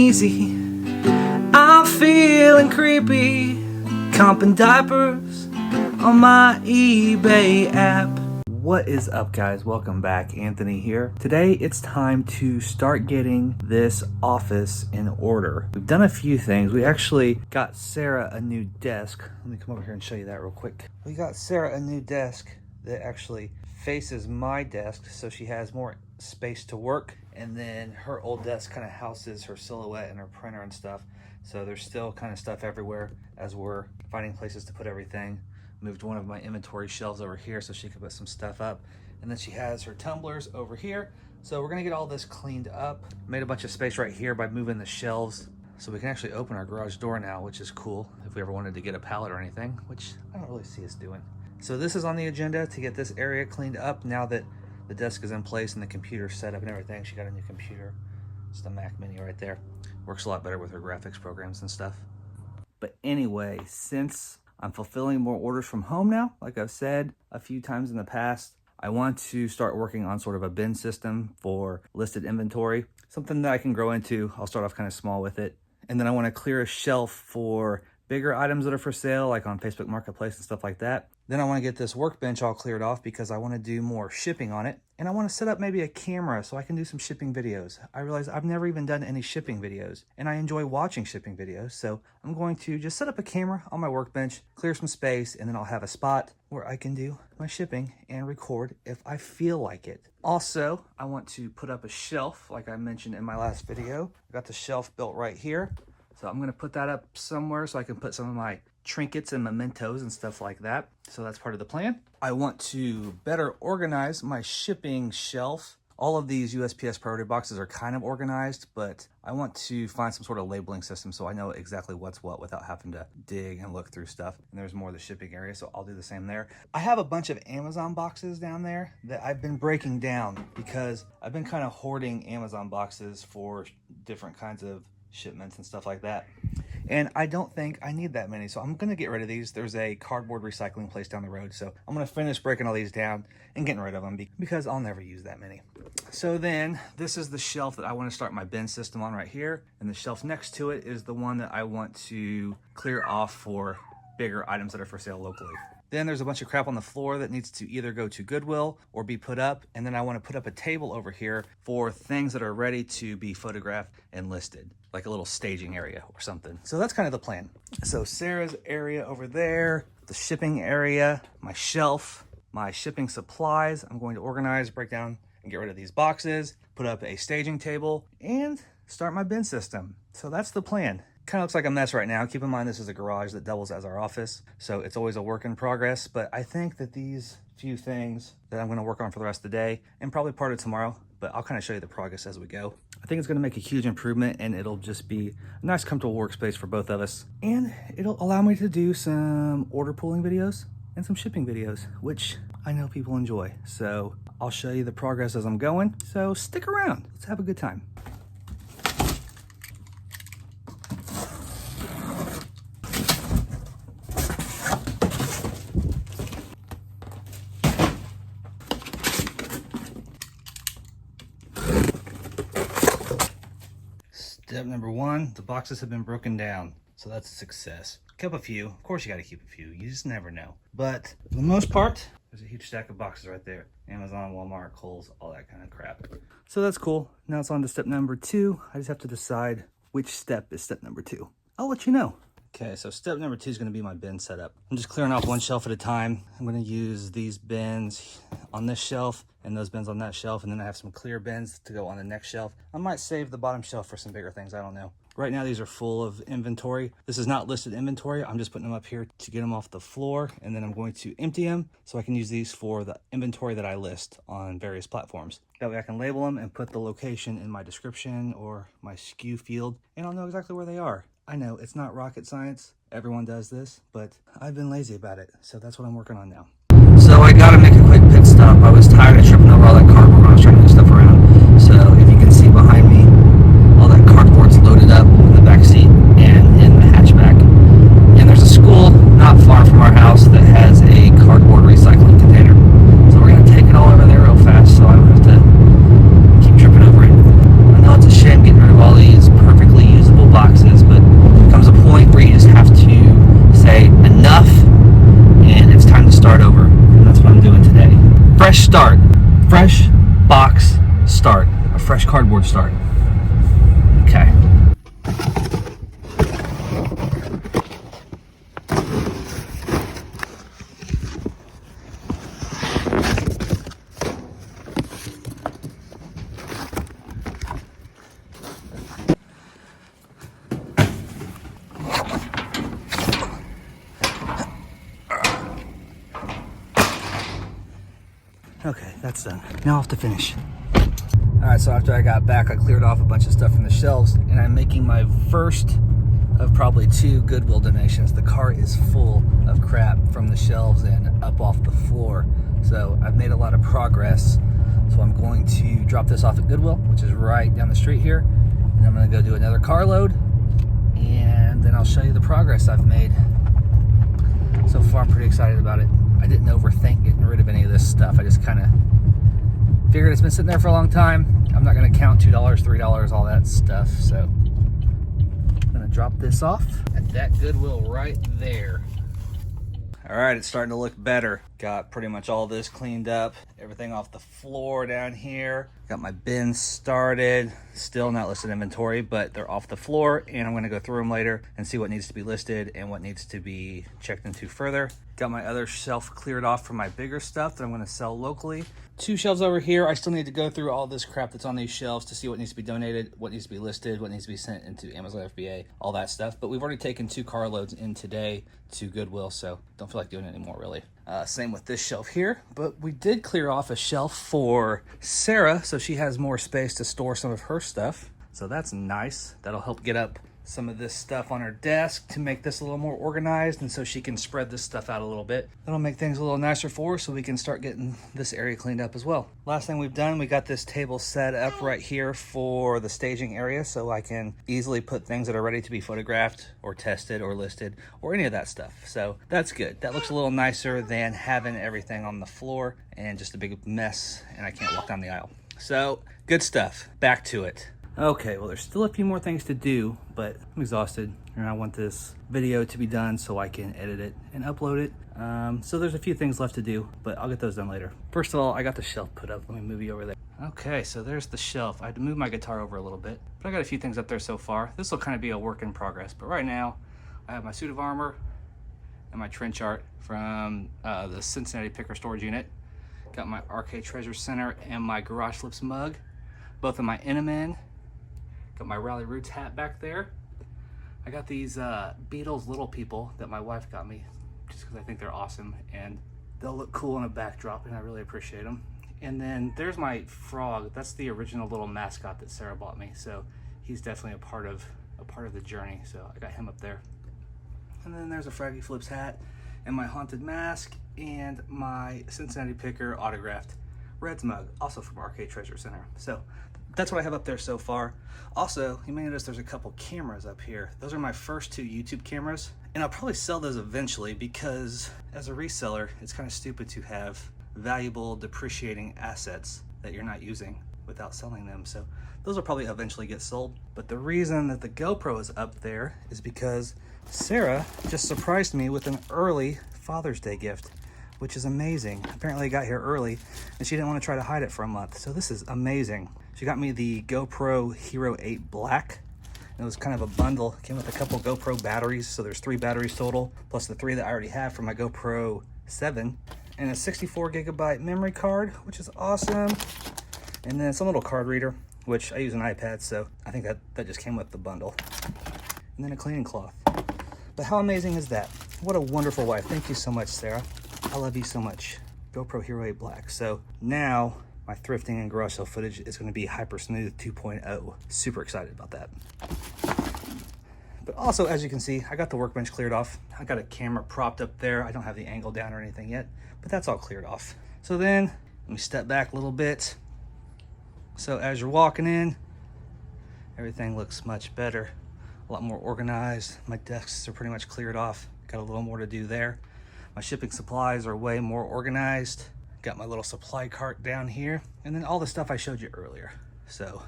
uneasy. I'm feeling creepy. Comping diapers on my eBay app. What is up, guys? Welcome back. Anthony here. Today it's time to start getting this office in order. We've done a few things. We actually got Sarah a new desk. Let me come over here and show you that real quick. We got Sarah a new desk that actually faces my desk, so she has more space to work. And then her old desk kind of houses her silhouette and her printer and stuff. So there's still kind of stuff everywhere as we're finding places to put everything. Moved one of my inventory shelves over here so she could put some stuff up. And then she has her tumblers over here. So we're gonna get all this cleaned up. Made a bunch of space right here by moving the shelves. So we can actually open our garage door now, which is cool. If we ever wanted to get a pallet or anything, which I don't really see us doing. So this is on the agenda to get this area cleaned up now that the desk is in place and the computer's set up and everything. She got a new computer. It's the Mac Mini right there. Works a lot better with her graphics programs and stuff. But anyway, since I'm fulfilling more orders from home now, like I've said a few times in the past, I want to start working on sort of a bin system for listed inventory, something that I can grow into. I'll start off kind of small with it. And then I want to clear a shelf for bigger items that are for sale, like on Facebook Marketplace and stuff like that. Then I want to get this workbench all cleared off because I want to do more shipping on it. And I want to set up maybe a camera so I can do some shipping videos. I realize I've never even done any shipping videos and I enjoy watching shipping videos. So I'm going to just set up a camera on my workbench, clear some space, and then I'll have a spot where I can do my shipping and record if I feel like it. Also, I want to put up a shelf like I mentioned in my last video. I got the shelf built right here. So I'm going to put that up somewhere so I can put some of my trinkets and mementos and stuff like that. So that's part of the plan. I want to better organize my shipping shelf. All of these USPS priority boxes are kind of organized, but I want to find some sort of labeling system so I know exactly what's what without having to dig and look through stuff. And there's more of the shipping area, so I'll do the same there. I have a bunch of Amazon boxes down there that I've been breaking down because I've been kind of hoarding Amazon boxes for different kinds of shipments and stuff like that. And I don't think I need that many, so I'm gonna get rid of these. There's a cardboard recycling place down the road, so I'm gonna finish breaking all these down and getting rid of them because I'll never use that many. So then this is the shelf that I want to start my bin system on right here, and the shelf next to it is the one that I want to clear off for bigger items that are for sale locally. Then there's a bunch of crap on the floor that needs to either go to Goodwill or be put up. And then I want to put up a table over here for things that are ready to be photographed and listed, like a little staging area or something. So that's kind of the plan. So Sarah's area over there, the shipping area, my shelf, my shipping supplies. I'm going to organize, break down, and get rid of these boxes, put up a staging table, and start my bin system. So that's the plan. Kind of looks like a mess right now. Keep in mind this is a garage that doubles as our office, so it's always a work in progress. But I think that these few things that I'm going to work on for the rest of the day and probably part of tomorrow, but I'll kind of show you the progress as we go. I think it's going to make a huge improvement, and it'll just be a nice comfortable workspace for both of us, and it'll allow me to do some order pulling videos and some shipping videos, which I know people enjoy. So I'll show you the progress as I'm going, so stick around. Let's have a good time. Step number one, the boxes have been broken down. So that's a success. Kept a few. Of course you gotta keep a few. You just never know. But for the most part, there's a huge stack of boxes right there. Amazon, Walmart, Kohl's, all that kind of crap. So that's cool. Now it's on to step number two. I just have to decide which step is step number two. I'll let you know. Okay, so step number two is gonna be my bin setup. I'm just clearing off one shelf at a time. I'm gonna use these bins on this shelf and those bins on that shelf, and then I have some clear bins to go on the next shelf. I might save the bottom shelf for some bigger things, I don't know. Right now these are full of inventory. This is not listed inventory. I'm just putting them up here to get them off the floor, and then I'm going to empty them so I can use these for the inventory that I list on various platforms. That way I can label them and put the location in my description or my SKU field, and I'll know exactly where they are. I know it's not rocket science. Everyone does this, but I've been lazy about it. So that's what I'm working on now. So I gotta make a quick pit stop. I was tired of tripping over all that cardboard when I was trying to move stuff around. So if you can see behind me, all that cardboard's loaded up in the back seat and in the hatchback. And there's a school not far from our house that has a cardboard recycling container. So we're gonna take it all over there real fast so I don't have to keep tripping over it. I know it's a shame getting rid of all these perfectly used start. Fresh box start. A fresh cardboard start. Okay. Okay, that's done. Now off to finish. Alright, so after I got back, I cleared off a bunch of stuff from the shelves, and I'm making my first of probably 2 Goodwill donations. The cart is full of crap from the shelves and up off the floor. So I've made a lot of progress. So I'm going to drop this off at Goodwill, which is right down the street here. And I'm going to go do another carload, and then I'll show you the progress I've made. So far, I'm pretty excited about it. I didn't overthink getting rid of any of this stuff. I just kind of figured it's been sitting there for a long time. I'm not going to count $2, $3, all that stuff. So I'm going to drop this off at that Goodwill right there. All right, it's starting to look better. Got pretty much all this cleaned up. Everything off the floor down here. Got my bins started. Still not listed inventory, but they're off the floor, and I'm gonna go through them later and see what needs to be listed and what needs to be checked into further. Got my other shelf cleared off for my bigger stuff that I'm gonna sell locally. 2 shelves over here. I still need to go through all this crap that's on these shelves to see what needs to be donated, what needs to be listed, what needs to be sent into Amazon FBA, all that stuff. But we've already taken 2 carloads in today to Goodwill, so don't feel like doing it anymore, really. Same with this shelf here, but we did clear off a shelf for Sarah, so she has more space to store some of her stuff. So that's nice. That'll help get up some of this stuff on her desk to make this a little more organized, and so she can spread this stuff out a little bit. That'll make things a little nicer for her, so we can start getting this area cleaned up as well. Last thing we've done, we got this table set up right here for the staging area, so I can easily put things that are ready to be photographed or tested or listed or any of that stuff. So that's good. That looks a little nicer than having everything on the floor and just a big mess and I can't walk down the aisle. So good stuff. Back to it. Okay, well, there's still a few more things to do, but I'm exhausted and I want this video to be done so I can edit it and upload it. So there's a few things left to do, but I'll get those done later. First of all, I got the shelf put up. Let me move you over there. Okay, so there's the shelf. I had to move my guitar over a little bit, but I got a few things up there so far. This will kind of be a work in progress, but right now I have my suit of armor and my trench art from the Cincinnati Picker Storage Unit. Got my Arcade Treasure Center and my Garage Flips mug, both of my Enemin. Got my Rally Roots hat back there. I got these Beatles little people that my wife got me just because I think they're awesome and they'll look cool in a backdrop and I really appreciate them. And then there's my frog. That's the original little mascot that Sarah bought me. So he's definitely a part of the journey. So I got him up there. And then there's a Froggy Flips hat and my Haunted mask and my Cincinnati Picker autographed Reds mug, also from Arcade Treasure Center. So that's what I have up there so far. Also, you may notice there's a couple cameras up here. Those are my first 2 YouTube cameras, and I'll probably sell those eventually because as a reseller, it's kind of stupid to have valuable depreciating assets that you're not using without selling them. So those will probably eventually get sold. But the reason that the GoPro is up there is because Sarah just surprised me with an early Father's Day gift, which is amazing. Apparently it got here early and she didn't want to try to hide it for a month. So this is amazing. She got me the GoPro Hero 8 Black. It was kind of a bundle. It came with a couple GoPro batteries. So there's 3 batteries total, plus the 3 that I already have for my GoPro 7. And a 64 gigabyte memory card, which is awesome. And then some little card reader, which I use an iPad. So I think that just came with the bundle. And then a cleaning cloth. But how amazing is that? What a wonderful wife. Thank you so much, Sarah. I love you so much. GoPro Hero 8 Black. So now my thrifting and garage sale footage is going to be hyper smooth 2.0. Super excited about that. But also, as you can see, I got the workbench cleared off. I got a camera propped up there. I don't have the angle down or anything yet, but that's all cleared off. So then let me step back a little bit. So as you're walking in, everything looks much better, a lot more organized. My desks are pretty much cleared off. Got a little more to do there. My shipping supplies are way more organized. Got my little supply cart down here, and then all the stuff I showed you earlier. So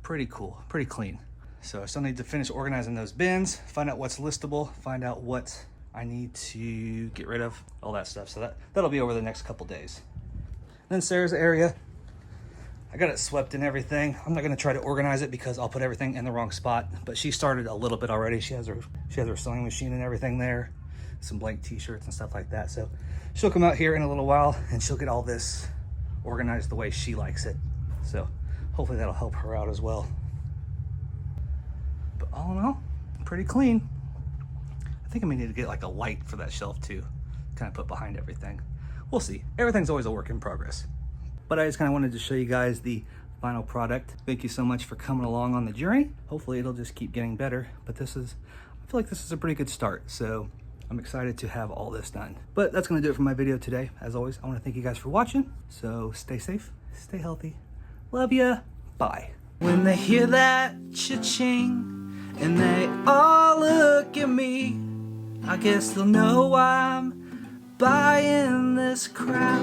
pretty cool, pretty clean. So I still need to finish organizing those bins, find out what's listable, find out what I need to get rid of, all that stuff. So that'll be over the next couple days. Then Sarah's area, I got it swept and everything. I'm not gonna try to organize it because I'll put everything in the wrong spot, but she started a little bit already. She has her sewing machine and everything there, some blank t-shirts and stuff like that. So she'll come out here in a little while and she'll get all this organized the way she likes it. So hopefully that'll help her out as well. But all in all, pretty clean. I think I may need to get like a light for that shelf too, kind of put behind everything. We'll see. Everything's always a work in progress. But I just kind of wanted to show you guys the final product. Thank you so much for coming along on the journey. Hopefully it'll just keep getting better, but I feel like this is a pretty good start. So I'm excited to have all this done. But that's gonna do it for my video today. As always, I wanna thank you guys for watching. So stay safe, stay healthy. Love ya, bye. When they hear that cha-ching and they all look at me, I guess they'll know I'm buying this crap.